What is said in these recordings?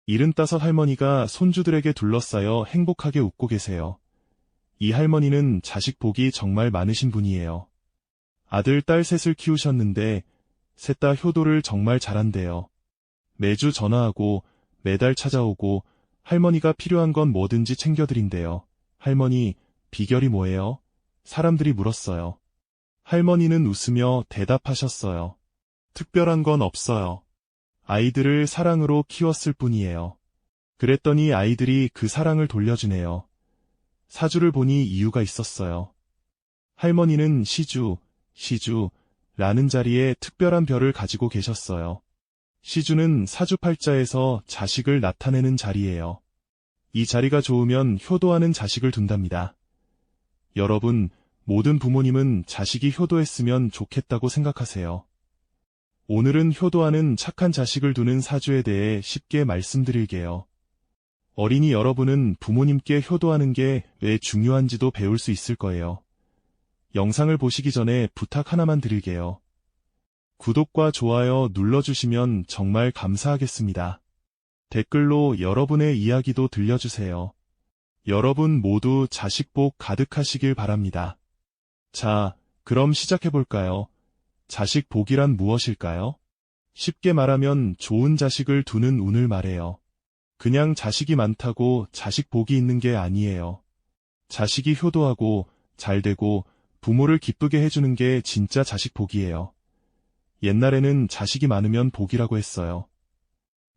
75 할머니가 손주들에게 둘러싸여 행복하게 웃고 계세요. 이 할머니는 자식 복이 정말 많으신 분이에요. 아들, 딸 셋을 키우셨는데 셋 다 효도를 정말 잘한대요. 매주 전화하고 매달 찾아오고 할머니가 필요한 건 뭐든지 챙겨드린대요. 할머니, 비결이 뭐예요? 사람들이 물었어요. 할머니는 웃으며 대답하셨어요. 특별한 건 없어요. 아이들을 사랑으로 키웠을 뿐이에요. 그랬더니 아이들이 그 사랑을 돌려주네요. 사주를 보니 이유가 있었어요. 할머니는 시주라는 자리에 특별한 별을 가지고 계셨어요. 시주는 사주팔자에서 자식을 나타내는 자리예요. 이 자리가 좋으면 효도하는 자식을 둔답니다. 여러분, 모든 부모님은 자식이 효도했으면 좋겠다고 생각하세요. 오늘은 효도하는 착한 자식을 두는 사주에 대해 쉽게 말씀드릴게요. 어린이 여러분은 부모님께 효도하는 게 왜 중요한지도 배울 수 있을 거예요. 영상을 보시기 전에 부탁 하나만 드릴게요. 구독과 좋아요 눌러주시면 정말 감사하겠습니다. 댓글로 여러분의 이야기도 들려주세요. 여러분 모두 자식 복 가득하시길 바랍니다. 자, 그럼 시작해볼까요? 자식 복이란 무엇일까요? 쉽게 말하면 좋은 자식을 두는 운을 말해요. 그냥 자식이 많다고 자식 복이 있는 게 아니에요. 자식이 효도하고 잘되고 부모를 기쁘게 해주는 게 진짜 자식 복이에요. 옛날에는 자식이 많으면 복이라고 했어요.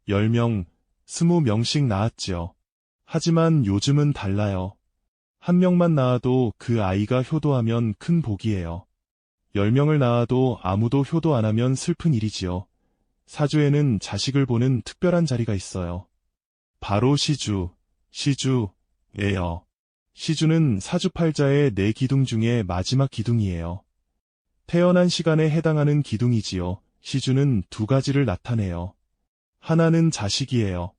10명, 20명씩 낳았지요. 하지만 요즘은 달라요. 한 명만 낳아도 그 아이가 효도하면 큰 복이에요. 10명을 낳아도 아무도 효도 안 하면 슬픈 일이지요. 사주에는 자식을 보는 특별한 자리가 있어요. 바로 시주예요. 시주는 사주팔자의 4기둥 중에 마지막 기둥이에요. 태어난 시간에 해당하는 기둥이지요. 시주는 2가지를 나타내요. 하나는 자식이에요.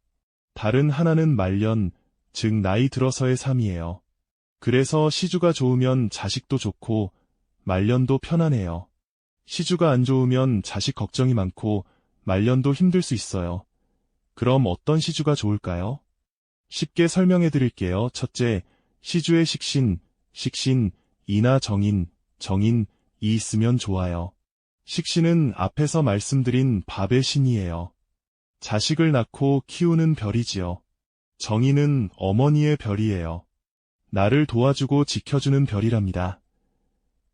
다른 하나는 말년, 즉 나이 들어서의 삶이에요. 그래서 시주가 좋으면 자식도 좋고 말년도 편안해요. 시주가 안 좋으면 자식 걱정이 많고 말년도 힘들 수 있어요. 그럼 어떤 시주가 좋을까요? 쉽게 설명해 드릴게요. 첫째, 시주의 식신, 이나 정인이 있으면 좋아요. 식신은 앞에서 말씀드린 밥의 신이에요. 자식을 낳고 키우는 별이지요. 정인은 어머니의 별이에요. 나를 도와주고 지켜주는 별이랍니다.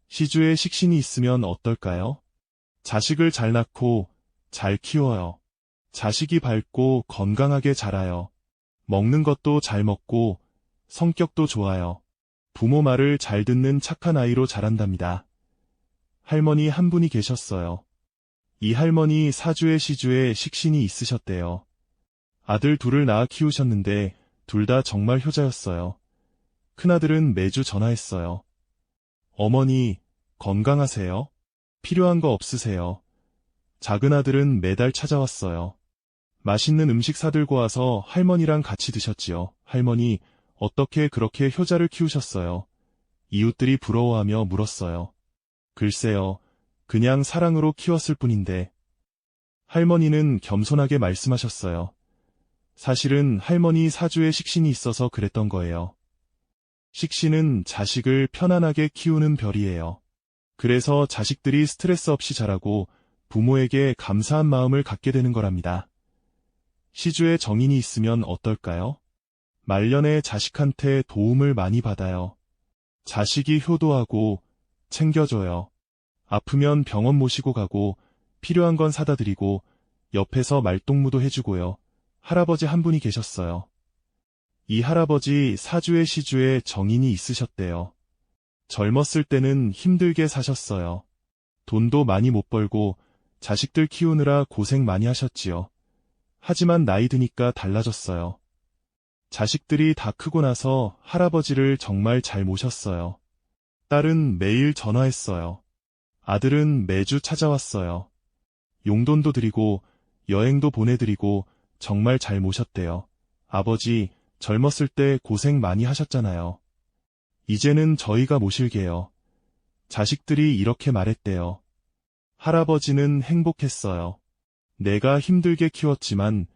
시주에 식신이 있으면 어떨까요? 자식을 잘 낳고 잘 키워요. 자식이 밝고 건강하게 자라요. 먹는 것도 잘 먹고 성격도 좋아요. 부모 말을 잘 듣는 착한 아이로 자란답니다. 할머니 한 분이 계셨어요. 이 할머니 사주에 시주에 식신이 있으셨대요. 아들 둘을 낳아 키우셨는데 둘 다 정말 효자였어요. 큰아들은 매주 전화했어요. 어머니, 건강하세요? 필요한 거 없으세요? 작은 아들은 매달 찾아왔어요. 맛있는 음식 사들고 와서 할머니랑 같이 드셨지요. 할머니, 어떻게 그렇게 효자를 키우셨어요? 이웃들이 부러워하며 물었어요. 글쎄요, 그냥 사랑으로 키웠을 뿐인데. 할머니는 겸손하게 말씀하셨어요. 사실은 할머니 사주에 식신이 있어서 그랬던 거예요. 식신은 자식을 편안하게 키우는 별이에요. 그래서 자식들이 스트레스 없이 자라고 부모에게 감사한 마음을 갖게 되는 거랍니다. 시주에 정인이 있으면 어떨까요? 말년에 자식한테 도움을 많이 받아요. 자식이 효도하고 챙겨줘요. 아프면 병원 모시고 가고 필요한 건 사다 드리고 옆에서 말동무도 해주고요. 할아버지 한 분이 계셨어요. 이 할아버지 사주에 시주에 정인이 있으셨대요. 젊었을 때는 힘들게 사셨어요. 돈도 많이 못 벌고 자식들 키우느라 고생 많이 하셨지요. 하지만 나이 드니까 달라졌어요. 자식들이 다 크고 나서 할아버지를 정말 잘 모셨어요. 딸은 매일 전화했어요. 아들은 매주 찾아왔어요. 용돈도 드리고 여행도 보내드리고 정말 잘 모셨대요. 아버지, 젊었을 때 고생 많이 하셨잖아요. 이제는 저희가 모실게요. 자식들이 이렇게 말했대요. 할아버지는 행복했어요. 내가 힘들게 키웠지만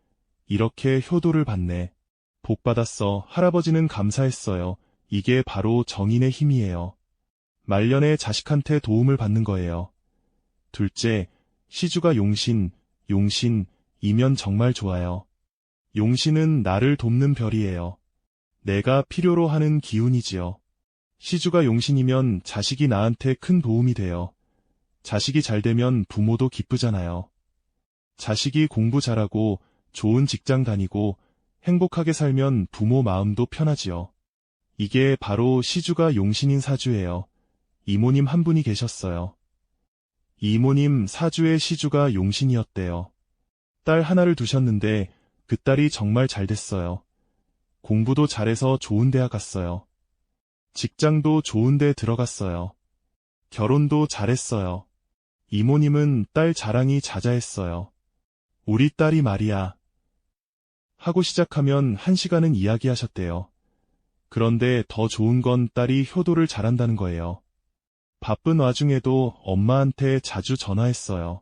이렇게 효도를 받네. 복 받았어. 할아버지는 감사했어요. 이게 바로 정인의 힘이에요. 말년에 자식한테 도움을 받는 거예요. 둘째, 시주가 용신이면 정말 좋아요. 용신은 나를 돕는 별이에요. 내가 필요로 하는 기운이지요. 시주가 용신이면 자식이 나한테 큰 도움이 돼요. 자식이 잘 되면 부모도 기쁘잖아요. 자식이 공부 잘하고 좋은 직장 다니고 행복하게 살면 부모 마음도 편하지요. 이게 바로 시주가 용신인 사주예요. 이모님 한 분이 계셨어요. 이모님 사주의 시주가 용신이었대요. 딸 하나를 두셨는데 그 딸이 정말 잘 됐어요. 공부도 잘해서 좋은 대학 갔어요. 직장도 좋은 데 들어갔어요. 결혼도 잘했어요. 이모님은 딸 자랑이 자자했어요. 우리 딸이 말이야. 하고 시작하면 1시간은 이야기하셨대요. 그런데 더 좋은 건 딸이 효도를 잘한다는 거예요. 바쁜 와중에도 엄마한테 자주 전화했어요.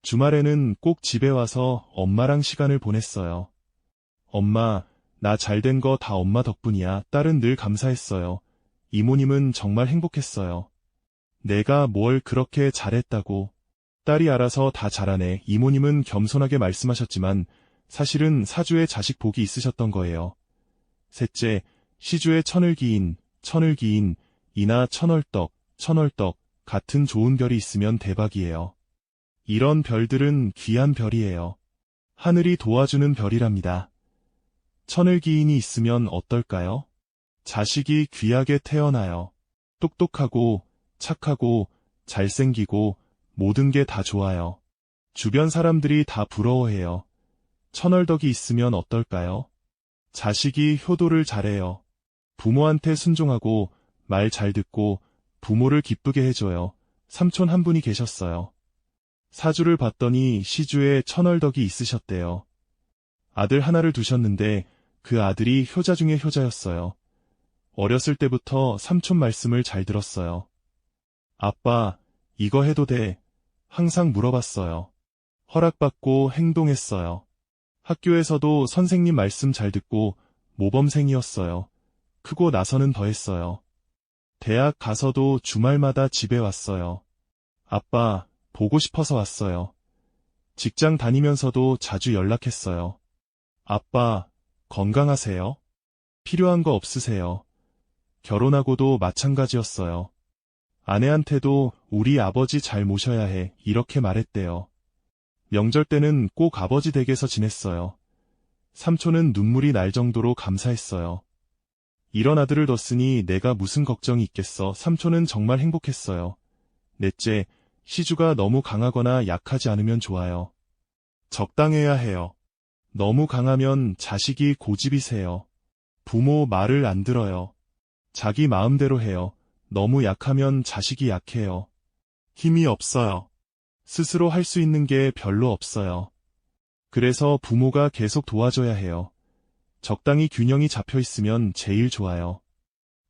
주말에는 꼭 집에 와서 엄마랑 시간을 보냈어요. 엄마, 나 잘된 거 다 엄마 덕분이야. 딸은 늘 감사했어요. 이모님은 정말 행복했어요. 내가 뭘 그렇게 잘했다고. 딸이 알아서 다 잘하네. 이모님은 겸손하게 말씀하셨지만 사실은 사주에 자식 복이 있으셨던 거예요. 셋째, 시주의 천을기인, 이나 천월떡 같은 좋은 별이 있으면 대박이에요. 이런 별들은 귀한 별이에요. 하늘이 도와주는 별이랍니다. 천을기인이 있으면 어떨까요? 자식이 귀하게 태어나요. 똑똑하고 착하고 잘생기고 모든 게 다 좋아요. 주변 사람들이 다 부러워해요. 천월덕이 있으면 어떨까요? 자식이 효도를 잘해요. 부모한테 순종하고 말 잘 듣고 부모를 기쁘게 해줘요. 삼촌 한 분이 계셨어요. 사주를 봤더니 시주에 천월덕이 있으셨대요. 아들 하나를 두셨는데 그 아들이 효자 중에 효자였어요. 어렸을 때부터 삼촌 말씀을 잘 들었어요. 아빠, 이거 해도 돼? 항상 물어봤어요. 허락받고 행동했어요. 학교에서도 선생님 말씀 잘 듣고 모범생이었어요. 크고 나서는 더 했어요. 대학 가서도 주말마다 집에 왔어요. 아빠, 보고 싶어서 왔어요. 직장 다니면서도 자주 연락했어요. 아빠, 건강하세요? 필요한 거 없으세요? 결혼하고도 마찬가지였어요. 아내한테도 우리 아버지 잘 모셔야 해, 이렇게 말했대요. 명절 때는 꼭 아버지 댁에서 지냈어요. 삼촌은 눈물이 날 정도로 감사했어요. 이런 아들을 뒀으니 내가 무슨 걱정이 있겠어. 삼촌은 정말 행복했어요. 넷째, 시주가 너무 강하거나 약하지 않으면 좋아요. 적당해야 해요. 너무 강하면 자식이 고집이세요. 부모 말을 안 들어요. 자기 마음대로 해요. 너무 약하면 자식이 약해요. 힘이 없어요. 스스로 할 수 있는 게 별로 없어요. 그래서 부모가 계속 도와줘야 해요. 적당히 균형이 잡혀 있으면 제일 좋아요.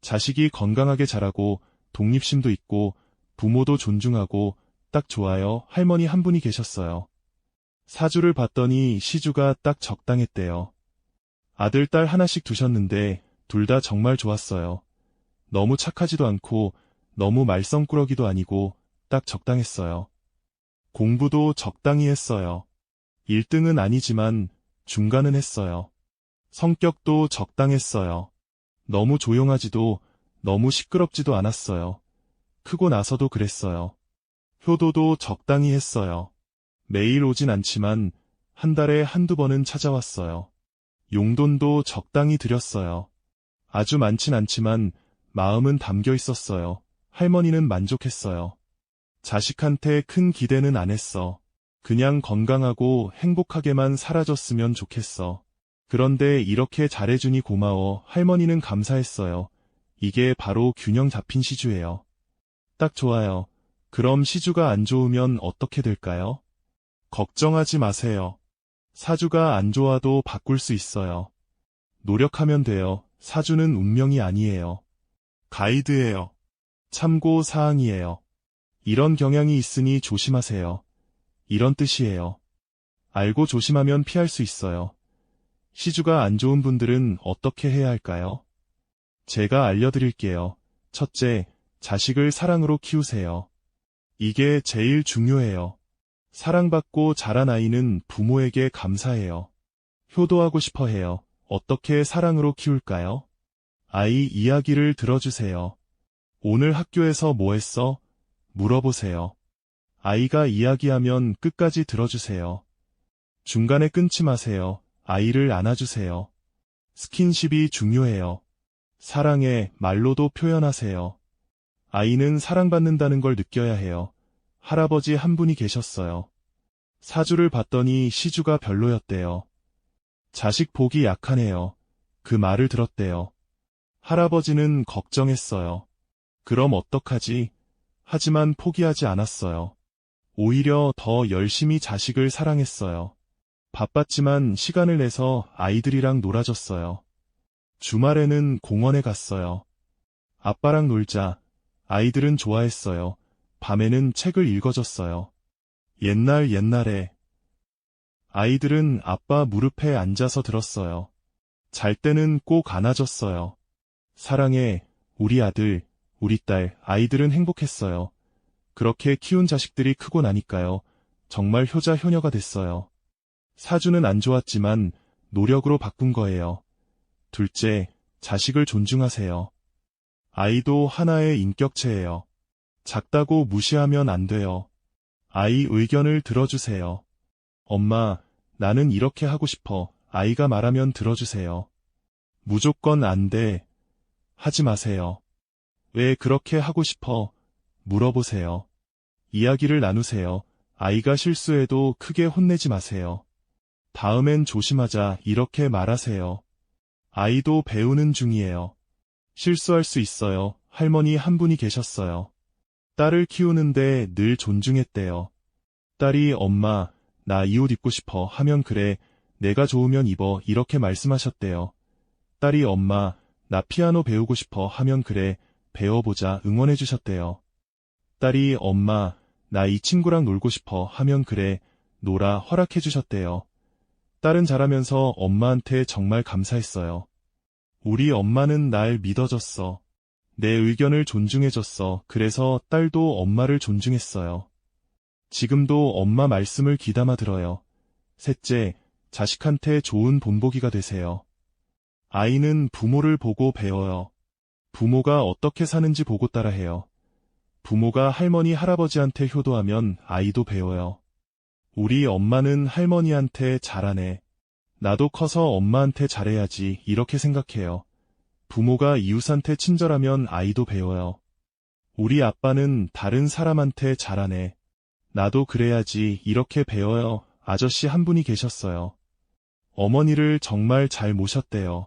자식이 건강하게 자라고 독립심도 있고 부모도 존중하고 딱 좋아요. 할머니 한 분이 계셨어요. 사주를 봤더니 시주가 딱 적당했대요. 아들, 딸 하나씩 두셨는데 둘 다 정말 좋았어요. 너무 착하지도 않고 너무 말썽꾸러기도 아니고 딱 적당했어요. 공부도 적당히 했어요. 1등은 아니지만 중간은 했어요. 성격도 적당했어요. 너무 조용하지도 너무 시끄럽지도 않았어요. 크고 나서도 그랬어요. 효도도 적당히 했어요. 매일 오진 않지만 한 달에 한두 번은 찾아왔어요. 용돈도 적당히 드렸어요. 아주 많진 않지만 마음은 담겨 있었어요. 할머니는 만족했어요. 자식한테 큰 기대는 안 했어. 그냥 건강하고 행복하게만 살아줬으면 좋겠어. 그런데 이렇게 잘해주니 고마워. 할머니는 감사했어요. 이게 바로 균형 잡힌 시주예요. 딱 좋아요. 그럼 시주가 안 좋으면 어떻게 될까요? 걱정하지 마세요. 사주가 안 좋아도 바꿀 수 있어요. 노력하면 돼요. 사주는 운명이 아니에요. 가이드예요. 참고 사항이에요. 이런 경향이 있으니 조심하세요. 이런 뜻이에요. 알고 조심하면 피할 수 있어요. 시주가 안 좋은 분들은 어떻게 해야 할까요? 제가 알려드릴게요. 첫째, 자식을 사랑으로 키우세요. 이게 제일 중요해요. 사랑받고 자란 아이는 부모에게 감사해요. 효도하고 싶어 해요. 어떻게 사랑으로 키울까요? 아이 이야기를 들어주세요. 오늘 학교에서 뭐 했어? 물어보세요. 아이가 이야기하면 끝까지 들어주세요. 중간에 끊지 마세요. 아이를 안아주세요. 스킨십이 중요해요. 사랑해 말로도 표현하세요. 아이는 사랑받는다는 걸 느껴야 해요. 할아버지 한 분이 계셨어요. 사주를 봤더니 시주가 별로였대요. 자식 복이 약하네요. 그 말을 들었대요. 할아버지는 걱정했어요. 그럼 어떡하지? 하지만 포기하지 않았어요. 오히려 더 열심히 자식을 사랑했어요. 바빴지만 시간을 내서 아이들이랑 놀아줬어요. 주말에는 공원에 갔어요. 아빠랑 놀자. 아이들은 좋아했어요. 밤에는 책을 읽어줬어요. 옛날에 아이들은 아빠 무릎에 앉아서 들었어요. 잘 때는 꼭 안아줬어요. 사랑해, 우리 아들, 우리 딸, 아이들은 행복했어요. 그렇게 키운 자식들이 크고 나니까요. 정말 효자 효녀가 됐어요. 사주는 안 좋았지만 노력으로 바꾼 거예요. 둘째, 자식을 존중하세요. 아이도 하나의 인격체예요. 작다고 무시하면 안 돼요. 아이 의견을 들어주세요. 엄마, 나는 이렇게 하고 싶어. 아이가 말하면 들어주세요. 무조건 안 돼. 하지 마세요. 왜 그렇게 하고 싶어? 물어보세요. 이야기를 나누세요. 아이가 실수해도 크게 혼내지 마세요. 다음엔 조심하자 이렇게 말하세요. 아이도 배우는 중이에요. 실수할 수 있어요. 할머니 한 분이 계셨어요. 딸을 키우는데 늘 존중했대요. 딸이 엄마, 나 이 옷 입고 싶어 하면 그래, 내가 좋으면 입어 이렇게 말씀하셨대요. 딸이 엄마, 나 피아노 배우고 싶어 하면 그래, 배워보자 응원해 주셨대요. 딸이 엄마, 나 이 친구랑 놀고 싶어 하면 그래, 놀아 허락해 주셨대요. 딸은 자라면서 엄마한테 정말 감사했어요. 우리 엄마는 날 믿어줬어. 내 의견을 존중해줬어. 그래서 딸도 엄마를 존중했어요. 지금도 엄마 말씀을 귀담아 들어요. 셋째, 자식한테 좋은 본보기가 되세요. 아이는 부모를 보고 배워요. 부모가 어떻게 사는지 보고 따라해요. 부모가 할머니, 할아버지한테 효도하면 아이도 배워요. 우리 엄마는 할머니한테 잘하네. 나도 커서 엄마한테 잘해야지 이렇게 생각해요. 부모가 이웃한테 친절하면 아이도 배워요. 우리 아빠는 다른 사람한테 잘하네. 나도 그래야지 이렇게 배워요. 아저씨 한 분이 계셨어요. 어머니를 정말 잘 모셨대요.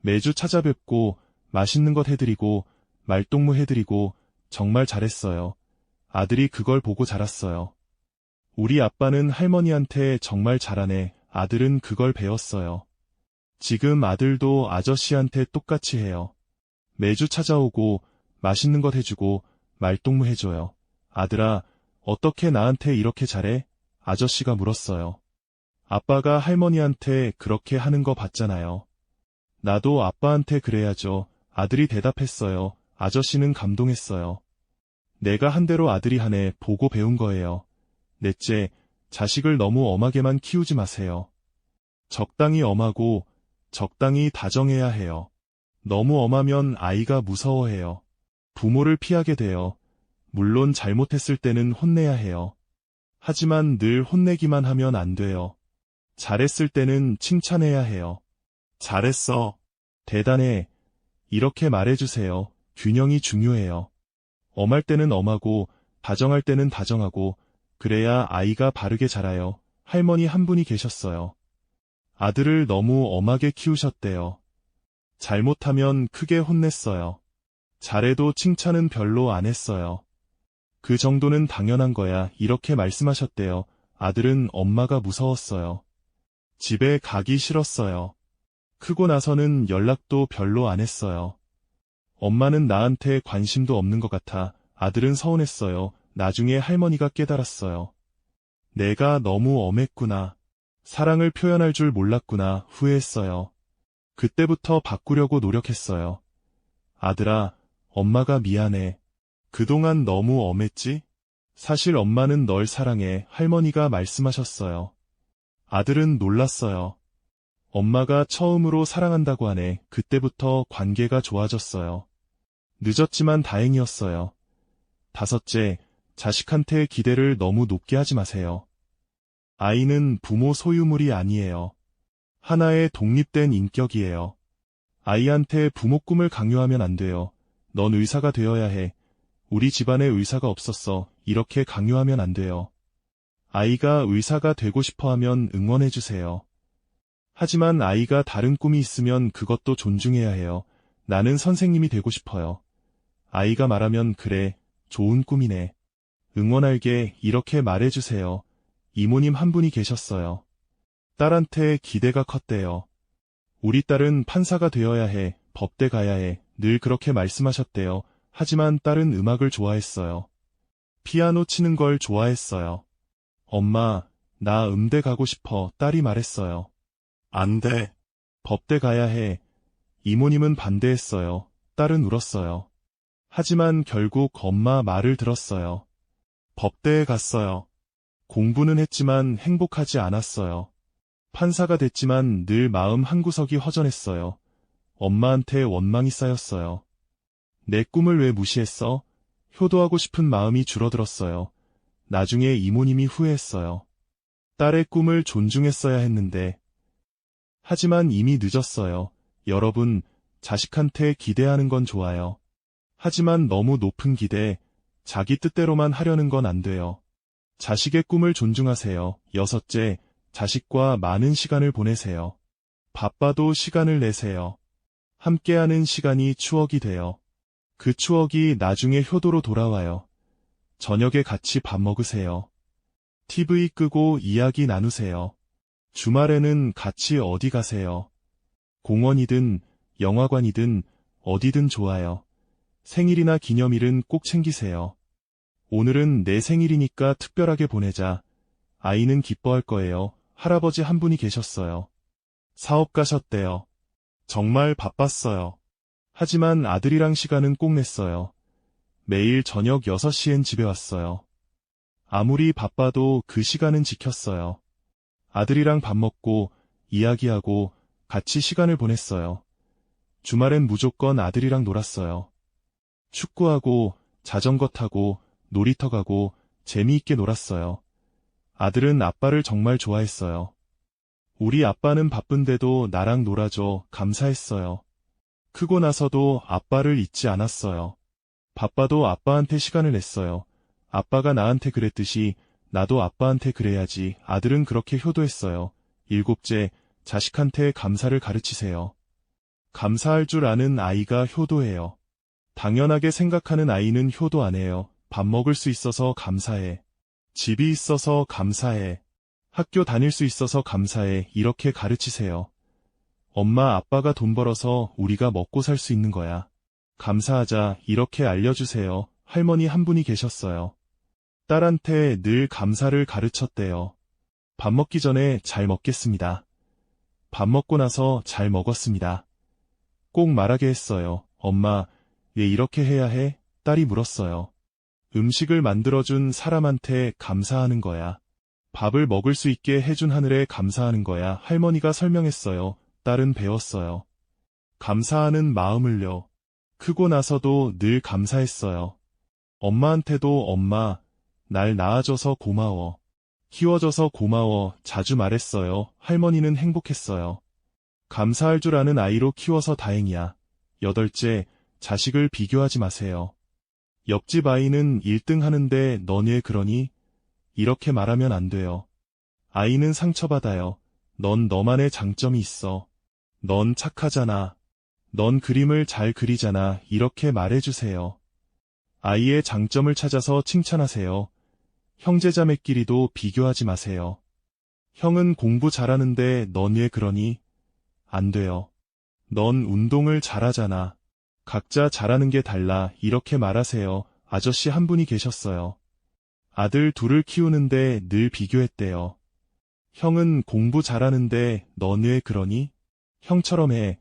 매주 찾아뵙고 맛있는 것 해드리고 말동무 해드리고 정말 잘했어요. 아들이 그걸 보고 자랐어요. 우리 아빠는 할머니한테 정말 잘하네. 아들은 그걸 배웠어요. 지금 아들도 아저씨한테 똑같이 해요. 매주 찾아오고 맛있는 것 해주고 말동무 해줘요. 아들아, 어떻게 나한테 이렇게 잘해? 아저씨가 물었어요. 아빠가 할머니한테 그렇게 하는 거 봤잖아요. 나도 아빠한테 그래야죠. 아들이 대답했어요. 아저씨는 감동했어요. 내가 한 대로 아들이 하네 보고 배운 거예요. 넷째, 자식을 너무 엄하게만 키우지 마세요. 적당히 엄하고 적당히 다정해야 해요. 너무 엄하면 아이가 무서워해요. 부모를 피하게 돼요. 물론 잘못했을 때는 혼내야 해요. 하지만 늘 혼내기만 하면 안 돼요. 잘했을 때는 칭찬해야 해요. 잘했어. 대단해. 이렇게 말해주세요. 균형이 중요해요. 엄할 때는 엄하고 다정할 때는 다정하고 그래야 아이가 바르게 자라요. 할머니 한 분이 계셨어요. 아들을 너무 엄하게 키우셨대요. 잘못하면 크게 혼냈어요. 잘해도 칭찬은 별로 안 했어요. 그 정도는 당연한 거야. 이렇게 말씀하셨대요. 아들은 엄마가 무서웠어요. 집에 가기 싫었어요. 크고 나서는 연락도 별로 안 했어요. 엄마는 나한테 관심도 없는 것 같아. 아들은 서운했어요. 나중에 할머니가 깨달았어요. 내가 너무 엄했구나. 사랑을 표현할 줄 몰랐구나 후회했어요. 그때부터 바꾸려고 노력했어요. 아들아, 엄마가 미안해. 그동안 너무 엄했지? 사실 엄마는 널 사랑해. 할머니가 말씀하셨어요. 아들은 놀랐어요. 엄마가 처음으로 사랑한다고 하네. 그때부터 관계가 좋아졌어요. 늦었지만 다행이었어요. 다섯째, 자식한테 기대를 너무 높게 하지 마세요. 아이는 부모 소유물이 아니에요. 하나의 독립된 인격이에요. 아이한테 부모 꿈을 강요하면 안 돼요. 넌 의사가 되어야 해. 우리 집안에 의사가 없었어. 이렇게 강요하면 안 돼요. 아이가 의사가 되고 싶어 하면 응원해 주세요. 하지만 아이가 다른 꿈이 있으면 그것도 존중해야 해요. 나는 선생님이 되고 싶어요. 아이가 말하면 그래, 좋은 꿈이네. 응원할게 이렇게 말해주세요. 이모님 한 분이 계셨어요. 딸한테 기대가 컸대요. 우리 딸은 판사가 되어야 해, 법대 가야 해, 늘 그렇게 말씀하셨대요. 하지만 딸은 음악을 좋아했어요. 피아노 치는 걸 좋아했어요. 엄마, 나 음대 가고 싶어, 딸이 말했어요. 안 돼. 법대 가야 해. 이모님은 반대했어요. 딸은 울었어요. 하지만 결국 엄마 말을 들었어요. 법대에 갔어요. 공부는 했지만 행복하지 않았어요. 판사가 됐지만 늘 마음 한구석이 허전했어요. 엄마한테 원망이 쌓였어요. 내 꿈을 왜 무시했어? 효도하고 싶은 마음이 줄어들었어요. 나중에 이모님이 후회했어요. 딸의 꿈을 존중했어야 했는데. 하지만 이미 늦었어요. 여러분, 자식한테 기대하는 건 좋아요. 하지만 너무 높은 기대, 자기 뜻대로만 하려는 건 안 돼요. 자식의 꿈을 존중하세요. 여섯째, 자식과 많은 시간을 보내세요. 바빠도 시간을 내세요. 함께하는 시간이 추억이 돼요. 그 추억이 나중에 효도로 돌아와요. 저녁에 같이 밥 먹으세요. TV 끄고 이야기 나누세요. 주말에는 같이 어디 가세요. 공원이든 영화관이든 어디든 좋아요. 생일이나 기념일은 꼭 챙기세요. 오늘은 내 생일이니까 특별하게 보내자. 아이는 기뻐할 거예요. 할아버지 한 분이 계셨어요. 사업 가셨대요. 정말 바빴어요. 하지만 아들이랑 시간은 꼭 냈어요. 매일 저녁 6시엔 집에 왔어요. 아무리 바빠도 그 시간은 지켰어요. 아들이랑 밥 먹고 이야기하고 같이 시간을 보냈어요. 주말엔 무조건 아들이랑 놀았어요. 축구하고 자전거 타고 놀이터 가고 재미있게 놀았어요. 아들은 아빠를 정말 좋아했어요. 우리 아빠는 바쁜데도 나랑 놀아줘 감사했어요. 크고 나서도 아빠를 잊지 않았어요. 바빠도 아빠한테 시간을 냈어요. 아빠가 나한테 그랬듯이 나도 아빠한테 그래야지. 아들은 그렇게 효도했어요. 일곱째, 자식한테 감사를 가르치세요. 감사할 줄 아는 아이가 효도해요. 당연하게 생각하는 아이는 효도 안 해요. 밥 먹을 수 있어서 감사해. 집이 있어서 감사해. 학교 다닐 수 있어서 감사해. 이렇게 가르치세요. 엄마 아빠가 돈 벌어서 우리가 먹고 살 수 있는 거야. 감사하자. 이렇게 알려주세요. 할머니 한 분이 계셨어요. 딸한테 늘 감사를 가르쳤대요. 밥 먹기 전에 잘 먹겠습니다. 밥 먹고 나서 잘 먹었습니다. 꼭 말하게 했어요. 엄마, 왜 이렇게 해야 해? 딸이 물었어요. 음식을 만들어준 사람한테 감사하는 거야. 밥을 먹을 수 있게 해준 하늘에 감사하는 거야. 할머니가 설명했어요. 딸은 배웠어요. 감사하는 마음을요. 크고 나서도 늘 감사했어요. 엄마한테도 엄마, 날 낳아줘서 고마워. 키워줘서 고마워. 자주 말했어요. 할머니는 행복했어요. 감사할 줄 아는 아이로 키워서 다행이야. 여덟째, 자식을 비교하지 마세요. 옆집 아이는 1등 하는데 넌 왜 그러니? 이렇게 말하면 안 돼요. 아이는 상처받아요. 넌 너만의 장점이 있어. 넌 착하잖아. 넌 그림을 잘 그리잖아. 이렇게 말해주세요. 아이의 장점을 찾아서 칭찬하세요. 형제자매끼리도 비교하지 마세요. 형은 공부 잘하는데 넌 왜 그러니? 안 돼요. 넌 운동을 잘하잖아. 각자 잘하는 게 달라. 이렇게 말하세요. 아저씨 한 분이 계셨어요. 아들 둘을 키우는데 늘 비교했대요. 형은 공부 잘하는데 너는 왜 그러니? 형처럼 해.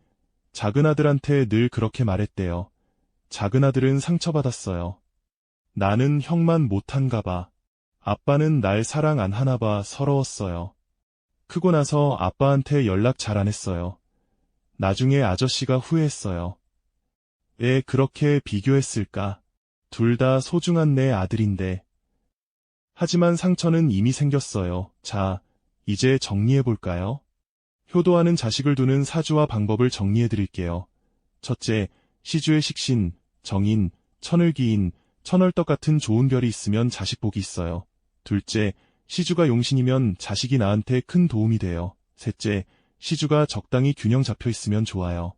작은 아들한테 늘 그렇게 말했대요. 작은 아들은 상처받았어요. 나는 형만 못한가 봐. 아빠는 날 사랑 안 하나 봐. 서러웠어요. 크고 나서 아빠한테 연락 잘 안 했어요. 나중에 아저씨가 후회했어요. 왜 그렇게 비교했을까? 둘 다 소중한 내 아들인데. 하지만 상처는 이미 생겼어요. 자, 이제 정리해볼까요? 효도하는 자식을 두는 사주와 방법을 정리해드릴게요. 첫째, 시주의 식신, 정인, 천을기인, 천월떡 같은 좋은 별이 있으면 자식 복이 있어요. 둘째, 시주가 용신이면 자식이 나한테 큰 도움이 돼요. 셋째, 시주가 적당히 균형 잡혀 있으면 좋아요.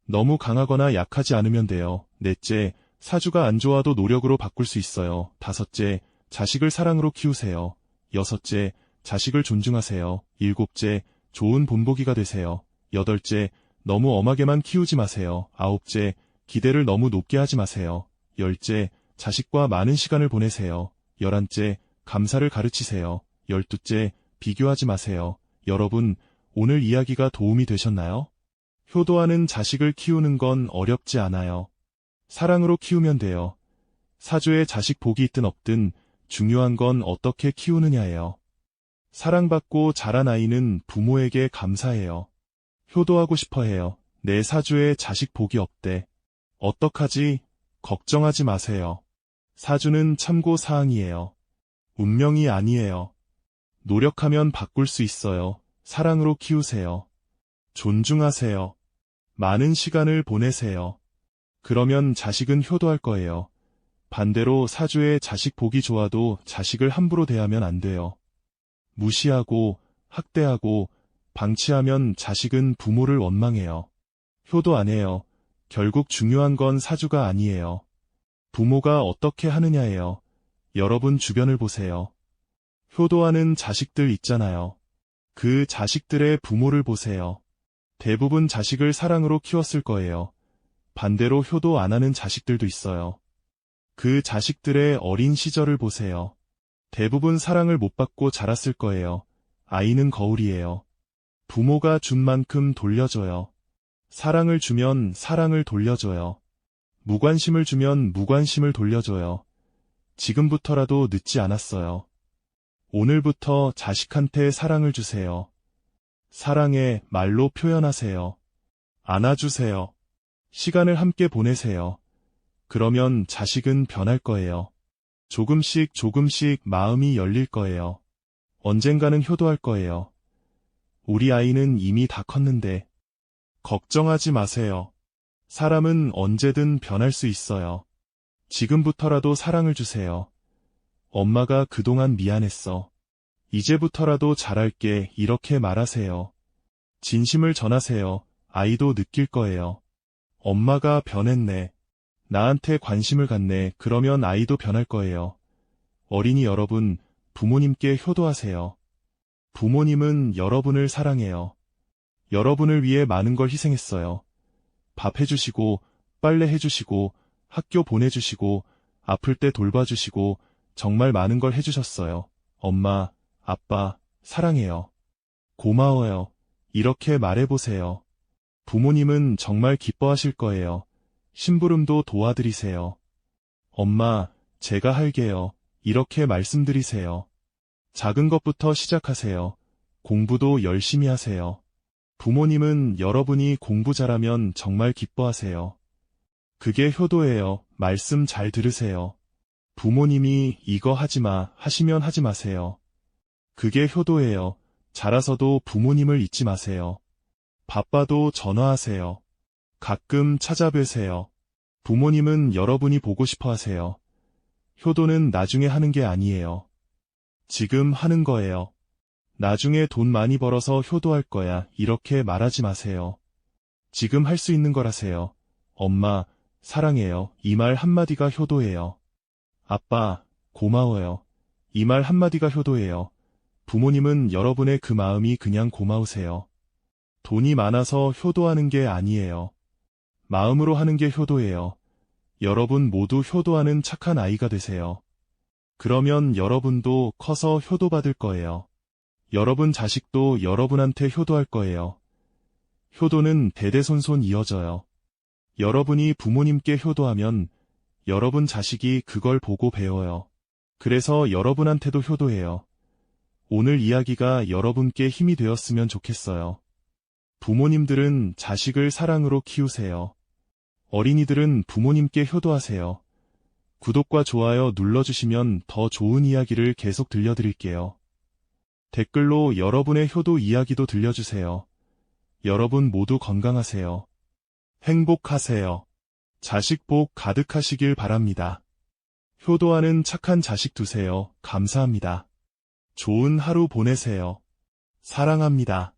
너무 강하거나 약하지 않으면 돼요. 넷째, 사주가 안 좋아도 노력으로 바꿀 수 있어요. 다섯째, 자식을 사랑으로 키우세요. 여섯째, 자식을 존중하세요. 일곱째, 좋은 본보기가 되세요. 여덟째, 너무 엄하게만 키우지 마세요. 아홉째, 기대를 너무 높게 하지 마세요. 열째, 자식과 많은 시간을 보내세요. 열한째, 감사를 가르치세요. 열두째, 비교하지 마세요. 여러분, 오늘 이야기가 도움이 되셨나요? 효도하는 자식을 키우는 건 어렵지 않아요. 사랑으로 키우면 돼요. 사주에 자식 복이 있든 없든 중요한 건 어떻게 키우느냐예요. 사랑받고 자란 아이는 부모에게 감사해요. 효도하고 싶어 해요. 내 사주에 자식 복이 없대. 어떡하지? 걱정하지 마세요. 사주는 참고사항이에요. 운명이 아니에요. 노력하면 바꿀 수 있어요. 사랑으로 키우세요. 존중하세요. 많은 시간을 보내세요. 그러면 자식은 효도할 거예요. 반대로 사주에 자식 복이 좋아도 자식을 함부로 대하면 안 돼요. 무시하고, 학대하고, 방치하면 자식은 부모를 원망해요. 효도 안 해요. 결국 중요한 건 사주가 아니에요. 부모가 어떻게 하느냐예요. 여러분 주변을 보세요. 효도하는 자식들 있잖아요. 그 자식들의 부모를 보세요. 대부분 자식을 사랑으로 키웠을 거예요. 반대로 효도 안 하는 자식들도 있어요. 그 자식들의 어린 시절을 보세요. 대부분 사랑을 못 받고 자랐을 거예요. 아이는 거울이에요. 부모가 준 만큼 돌려줘요. 사랑을 주면 사랑을 돌려줘요. 무관심을 주면 무관심을 돌려줘요. 지금부터라도 늦지 않았어요. 오늘부터 자식한테 사랑을 주세요. 사랑해 말로 표현하세요. 안아주세요. 시간을 함께 보내세요. 그러면 자식은 변할 거예요. 조금씩 조금씩 마음이 열릴 거예요. 언젠가는 효도할 거예요. 우리 아이는 이미 다 컸는데. 걱정하지 마세요. 사람은 언제든 변할 수 있어요. 지금부터라도 사랑을 주세요. 엄마가 그동안 미안했어. 이제부터라도 잘할게 이렇게 말하세요. 진심을 전하세요. 아이도 느낄 거예요. 엄마가 변했네. 나한테 관심을 갖네. 그러면 아이도 변할 거예요. 어린이 여러분, 부모님께 효도하세요. 부모님은 여러분을 사랑해요. 여러분을 위해 많은 걸 희생했어요. 밥 해주시고, 빨래 해주시고, 학교 보내주시고, 아플 때 돌봐주시고, 정말 많은 걸 해주셨어요. 엄마, 아빠, 사랑해요. 고마워요. 이렇게 말해보세요. 부모님은 정말 기뻐하실 거예요. 심부름도 도와드리세요. 엄마, 제가 할게요. 이렇게 말씀드리세요. 작은 것부터 시작하세요. 공부도 열심히 하세요. 부모님은 여러분이 공부 잘하면 정말 기뻐하세요. 그게 효도예요. 말씀 잘 들으세요. 부모님이 이거 하지 마 하시면 하지 마세요. 그게 효도예요. 자라서도 부모님을 잊지 마세요. 바빠도 전화하세요. 가끔 찾아뵈세요. 부모님은 여러분이 보고 싶어 하세요. 효도는 나중에 하는 게 아니에요. 지금 하는 거예요. 나중에 돈 많이 벌어서 효도할 거야. 이렇게 말하지 마세요. 지금 할 수 있는 거라세요. 엄마, 사랑해요. 이 말 한마디가 효도예요. 아빠, 고마워요. 이 말 한마디가 효도예요. 부모님은 여러분의 그 마음이 그냥 고마우세요. 돈이 많아서 효도하는 게 아니에요. 마음으로 하는 게 효도예요. 여러분 모두 효도하는 착한 아이가 되세요. 그러면 여러분도 커서 효도받을 거예요. 여러분 자식도 여러분한테 효도할 거예요. 효도는 대대손손 이어져요. 여러분이 부모님께 효도하면 여러분 자식이 그걸 보고 배워요. 그래서 여러분한테도 효도해요. 오늘 이야기가 여러분께 힘이 되었으면 좋겠어요. 부모님들은 자식을 사랑으로 키우세요. 어린이들은 부모님께 효도하세요. 구독과 좋아요 눌러주시면 더 좋은 이야기를 계속 들려드릴게요. 댓글로 여러분의 효도 이야기도 들려주세요. 여러분 모두 건강하세요. 행복하세요. 자식 복 가득하시길 바랍니다. 효도하는 착한 자식 두세요. 감사합니다. 좋은 하루 보내세요. 사랑합니다.